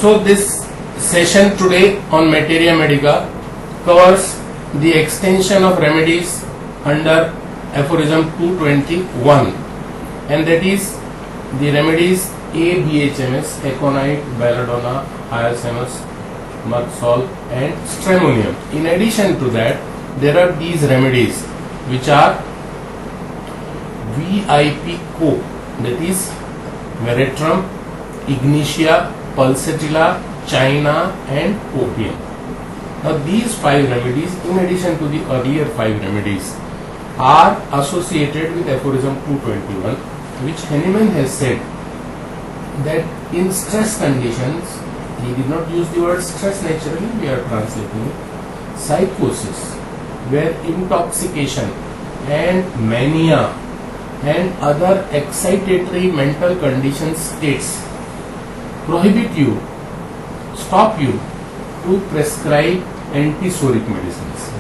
So this session today on Materia Medica covers the extension of remedies under aphorism 221, and that is the remedies ABHMS, aconite, belladonna, hyoscyamus, myrtle and stramonium. In addition to that, there are these remedies which are VIP Co, that is veratrum, ignitia, pulsatilla, china and opium. Now these 5 remedies, in addition to the earlier 5 remedies, are associated with aphorism 221, which Hahnemann has said that in stress conditions, he did not use the word stress naturally, we are translating it, psychosis, where intoxication and mania and other excitatory mental condition states prohibit you, stop you to prescribe antisoric medicines,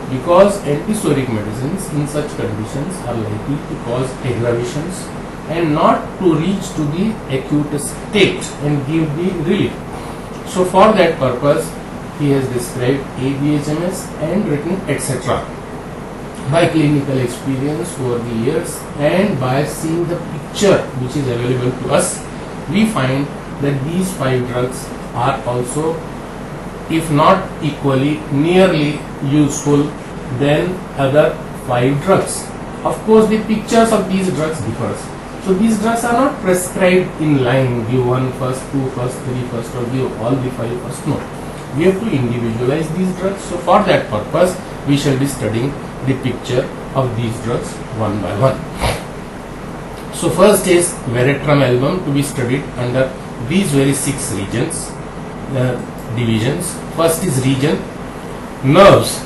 because antisoric medicines in such conditions are likely to cause aggravations and not to reach to the acute state and give the relief. So for that purpose, he has described ABHMS and written etc. By clinical experience over the years and by seeing the picture which is available to us, we find that these 5 drugs are also, if not equally, nearly useful than other 5 drugs. Of course, the pictures of these drugs differs. So these drugs are not prescribed in line, give 1 first, 2 first, 3 first, or give all the 5 first. No. We have to individualize these drugs. So for that purpose, we shall be studying the picture of these drugs one by one. So first is veratrum album, to be studied under these very 6 regions, divisions. First is region, nerves,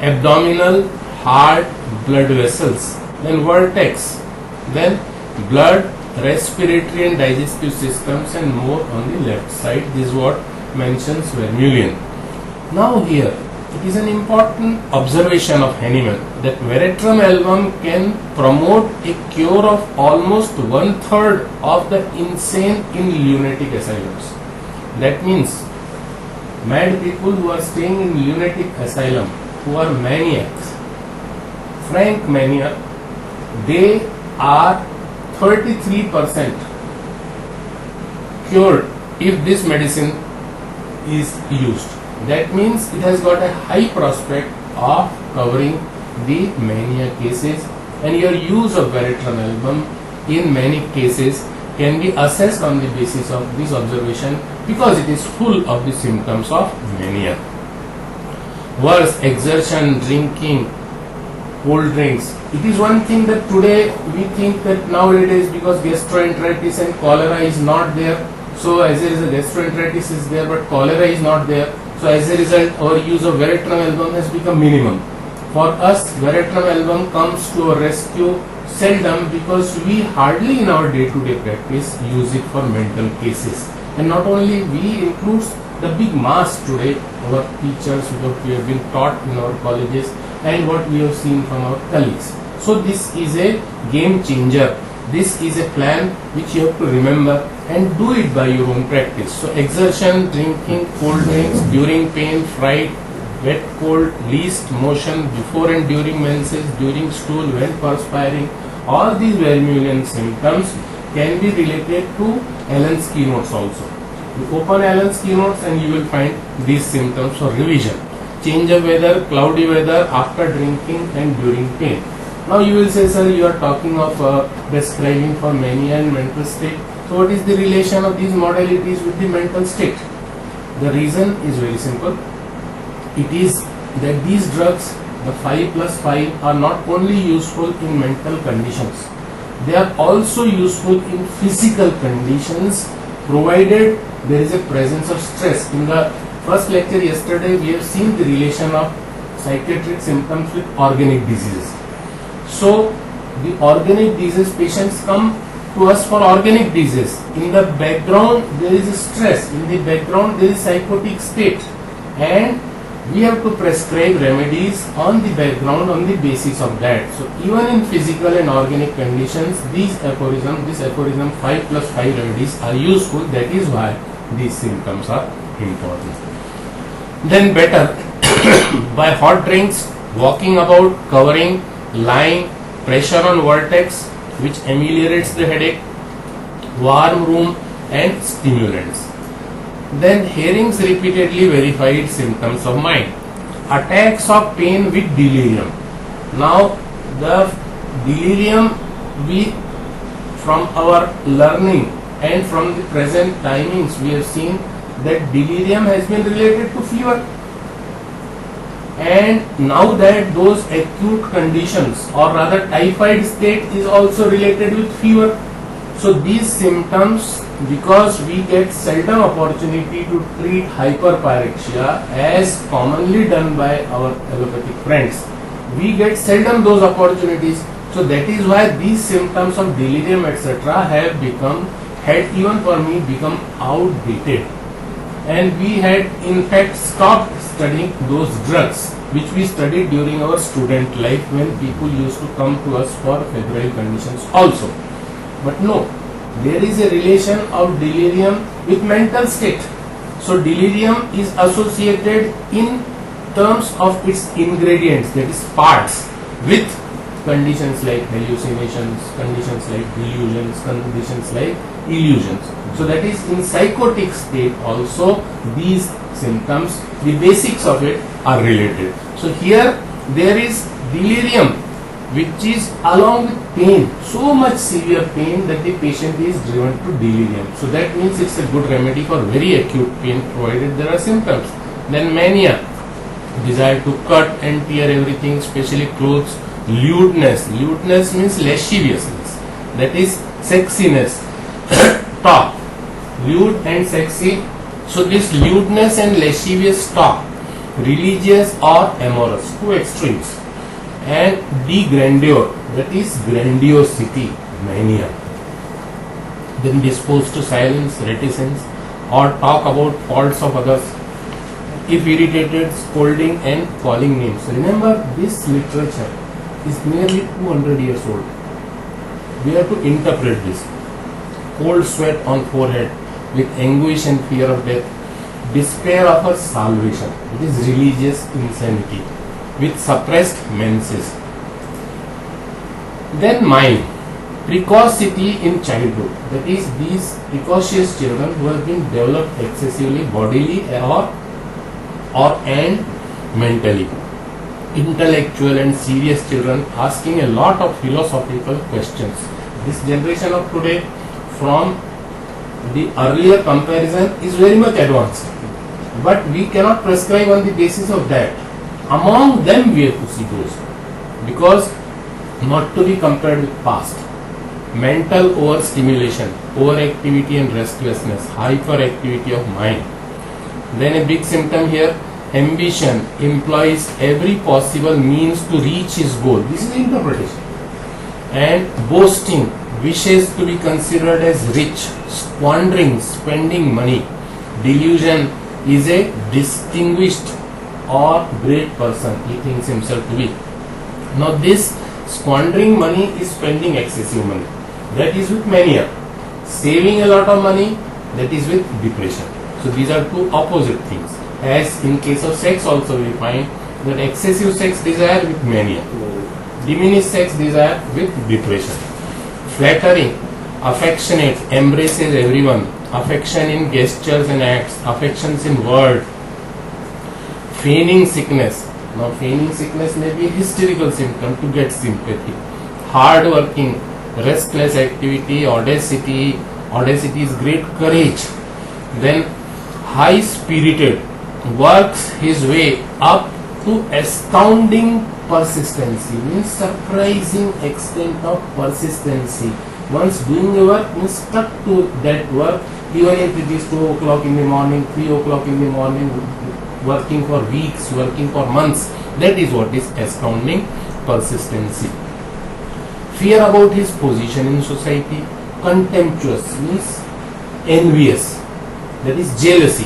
abdominal, heart, blood vessels, then vertex, then blood, respiratory and digestive systems, and more on the left side. This is what mentions Vermeulen. Now here, it is an important observation of Hahnemann that veratrum album can promote a cure of almost 1/3 of the insane in lunatic asylums. That means mad people who are staying in lunatic asylum, who are maniacs, frank mania, they are 33% cured if this medicine is used. That means it has got a high prospect of covering the mania cases, and your use of veratrum album in many cases can be assessed on the basis of this observation, because it is full of the symptoms of mania. Worse, exertion, drinking, cold drinks. It is one thing that today we think that nowadays, because gastroenteritis and cholera is not there, so as a result gastroenteritis is there but cholera is not there, so as a result our use of veratrum album has become minimum. For us, veratrum album comes to our rescue seldom, because we hardly in our day-to-day practice use it for mental cases. And not only we, includes the big mass today, our teachers, what we have been taught in our colleges and what we have seen from our colleagues. So this is a game changer. This is a plan which you have to remember and do it by your own practice. So exertion, drinking, cold drinks, during pain, fright, wet, cold, least motion, before and during menses, during stool, when perspiring, all these Vermeulen symptoms can be related to Allen's keynotes also. You open Allen's keynotes and you will find these symptoms for revision. Change of weather, cloudy weather, after drinking and during pain. Now you will say, sir, you are talking of prescribing for mania and mental state. So what is the relation of these modalities with the mental state? The reason is very simple. It is that these drugs, the 5+5, are not only useful in mental conditions, they are also useful in physical conditions, provided there is a presence of stress. In the first lecture yesterday, we have seen the relation of psychiatric symptoms with organic diseases. So the organic disease patients come to us for organic disease. In the background there is stress, in the background there is psychotic state, and we have to prescribe remedies on the background on the basis of that. So even in physical and organic conditions, this aphorism 5+5 remedies are useful. That is why these symptoms are important. Then better by hot drinks, walking about, covering, lying, pressure on vertex which ameliorates the headache, warm room and stimulants. Then hearings repeatedly verified symptoms of mind. Attacks of pain with delirium. Now the delirium, we from our learning and from the present timings we have seen that delirium has been related to fever, and now that those acute conditions or rather typhoid state is also related with fever. So these symptoms, because we get seldom opportunity to treat hyperpyrexia as commonly done by our allopathic friends, we get seldom those opportunities. So that is why these symptoms of delirium etc. had even for me become outdated, and we had in fact stopped studying those drugs which we studied during our student life when people used to come to us for febrile conditions also. But no, there is a relation of delirium with mental state. So delirium is associated in terms of its ingredients, that is parts, with conditions like hallucinations, conditions like delusions, conditions like illusions. So that is in psychotic state also these symptoms, the basics of it are related. So here there is delirium which is along with pain, so much severe pain that the patient is driven to delirium. So that means it's a good remedy for very acute pain provided there are symptoms. Then mania, desire to cut and tear everything, especially clothes. Lewdness, lewdness means lasciviousness, that is sexiness, talk, lewd and sexy. So this lewdness and lascivious talk, religious or amorous, two extremes. And degrandeur, that is grandiosity, mania. Then disposed to silence, reticence, or talk about faults of others. If irritated, scolding and calling names. Remember, this literature is nearly 200 years old. We have to interpret this. Cold sweat on forehead with anguish and fear of death, despair of her salvation, it is religious insanity, with suppressed menses. Then mind, precocity in childhood, that is these precocious children who have been developed excessively bodily and mentally. Intellectual and serious children asking a lot of philosophical questions. This generation of today from the earlier comparison is very much advanced, but we cannot prescribe on the basis of that. Among them we have to see those, because not to be compared with past. Mental overstimulation, overactivity and restlessness, hyperactivity of mind. Then a big symptom here, ambition, employs every possible means to reach his goal. This is the interpretation. And boasting, wishes to be considered as rich, squandering, spending money. Delusion is a distinguished or great person he thinks himself to be. Now this squandering money is spending excessive money. That is with mania. Saving a lot of money, that is with depression. So these are two opposite things. As in case of sex also we find that excessive sex desire with mania, diminished sex desire with depression. Flattering, affectionate, embraces everyone, affection in gestures and acts, affections in word. Feigning sickness. Now feigning sickness may be a hysterical symptom to get sympathy. Hard working, restless activity, audacity is great courage. Then high spirited, works his way up to astounding persistency, means surprising extent of persistency. Once doing a work, means stuck to that work, even if it is 2 o'clock in the morning, 3 o'clock in the morning, working for weeks, working for months. That is what is astounding persistency. Fear about his position in society. Contemptuous means envious, that is jealousy.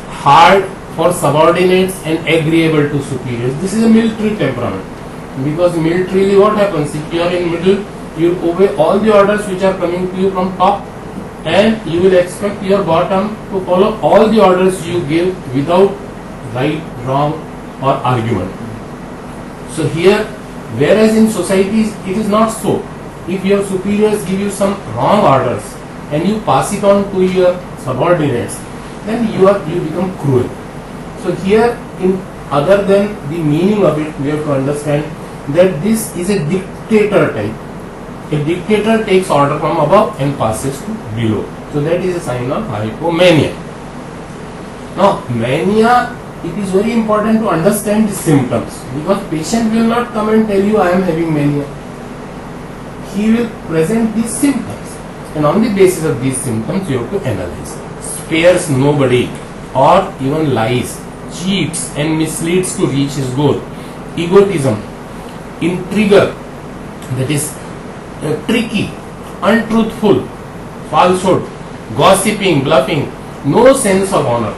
Hard for subordinates and agreeable to superiors. This is a military temperament, because militarily what happens, if you are in middle, you obey all the orders which are coming to you from top, and you will expect your bottom to follow all the orders you give without right, wrong or argument. So here, whereas in societies it is not so. If your superiors give you some wrong orders and you pass it on to your subordinates, then you become cruel. So here, in other than the meaning of it, we have to understand that this is a dictator type. A dictator takes order from above and passes to below. So that is a sign of hypomania. Now, mania, it is very important to understand the symptoms, because patient will not come and tell you I am having mania. He will present these symptoms, and on the basis of these symptoms you have to analyze. Spares nobody or even lies, cheats and misleads to reach his goal. Egotism, intriguer, that is tricky, untruthful, falsehood, gossiping, bluffing, no sense of honor.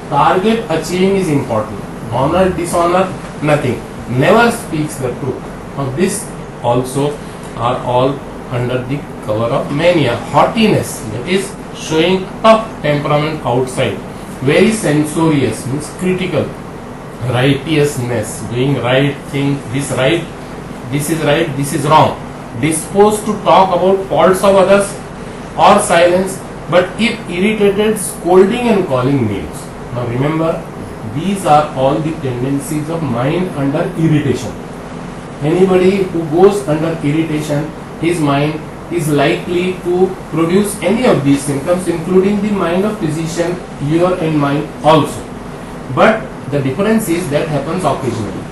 Target achieving is important. Honor, dishonor, nothing. Never speaks the truth. Now this also are all under the cover of mania. Haughtiness, that is showing tough temperament outside. Very censorious, means critical. Righteousness, doing right thing, this right, this is wrong. Disposed to talk about faults of others or silence, but if irritated, scolding and calling names. Now remember, these are all the tendencies of mind under irritation. Anybody who goes under irritation, his mind is likely to produce any of these symptoms, including the mind of physician, your and mine also. But the difference is that happens occasionally,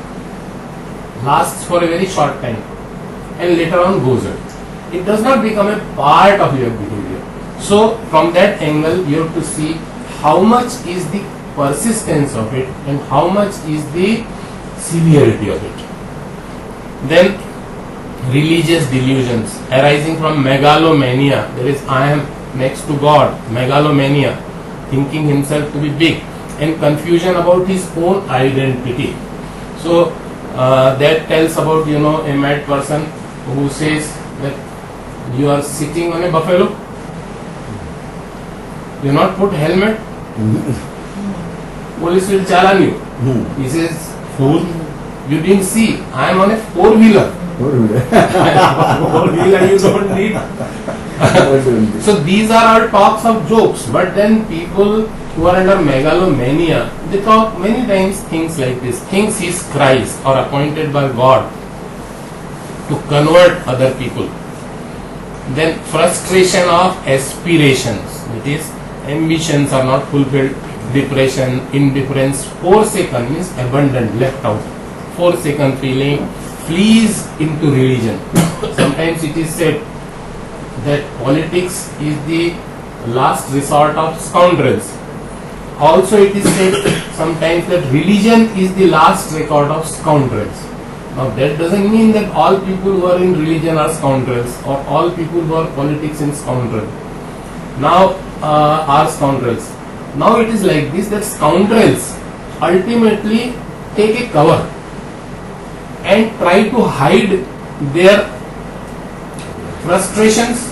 lasts for a very short time, and later on goes away. It does not become a part of your behavior. So from that angle, you have to see how much is the persistence of it and how much is the severity of it. Then religious delusions arising from megalomania, that is I am next to God, megalomania, thinking himself to be big, and confusion about his own identity. So that tells about, a mad person who says that you are sitting on a buffalo, you not put helmet, police will challenge you. He says, fool, you didn't see, I am on a four-wheeler. Four-wheeler you don't need. So these are all talks of jokes, but then people who are under megalomania, they talk many times things like this. Thinks he is Christ or appointed by God to convert other people. Then frustration of aspirations, that is ambitions are not fulfilled. Depression, indifference, forsaken means abandoned, left out. Forsaken feeling, flees into religion. Sometimes it is said that politics is the last resort of scoundrels. Also it is said sometimes that religion is the last resort of scoundrels. Now that doesn't mean that all people who are in religion are scoundrels, or all people who are politics in scoundrel. Now are scoundrels. Now it is like this, that scoundrels ultimately take a cover and try to hide their frustrations,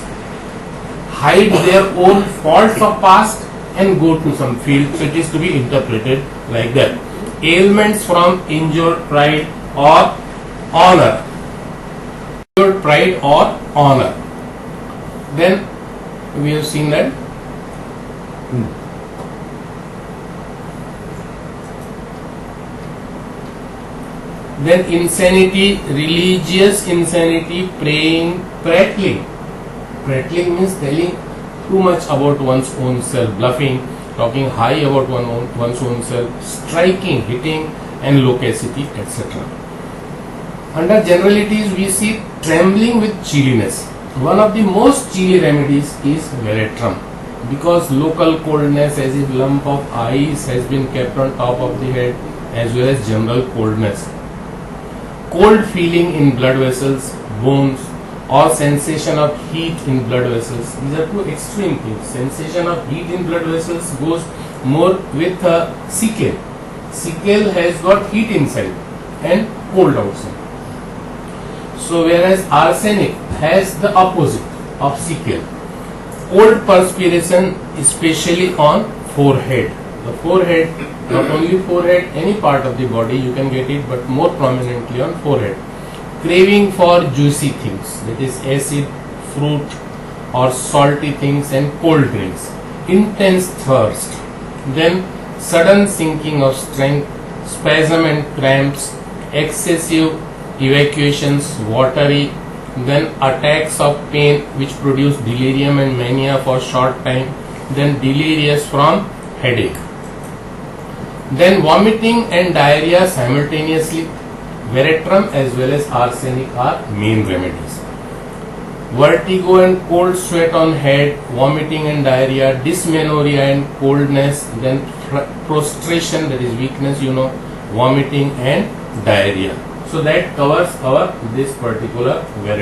hide their own faults of past and go to some field. So it is to be interpreted like that. Ailments from injured pride or honor. Injured pride or honor. Then we have seen that. Then insanity, religious insanity, praying, prattling. Prattling means telling too much about one's own self, bluffing, talking high about one's own self, striking, hitting, and loquacity, etc. Under generalities, we see trembling with chilliness. One of the most chilly remedies is veratrum, because local coldness, as if lump of ice has been kept on top of the head, as well as general coldness. Cold feeling in blood vessels, bones, or sensation of heat in blood vessels. These are two extreme things. Sensation of heat in blood vessels goes more with sickle. Sickle has got heat inside and cold outside. So whereas arsenic has the opposite of sickle. cold perspiration, especially on forehead. The forehead, not only forehead, any part of the body you can get it, but more prominently on forehead. Craving for juicy things, that is acid, fruit or salty things and cold drinks. Intense thirst. Then sudden sinking of strength, spasm and cramps, excessive evacuations, watery, then attacks of pain which produce delirium and mania for short time, then delirious from headache. Then vomiting and diarrhea simultaneously. Veratrum as well as arsenic are main remedies. Vertigo and cold sweat on head, vomiting and diarrhea, dysmenorrhea and coldness, then prostration, that is weakness, vomiting and diarrhea. So that covers our this particular veratrum.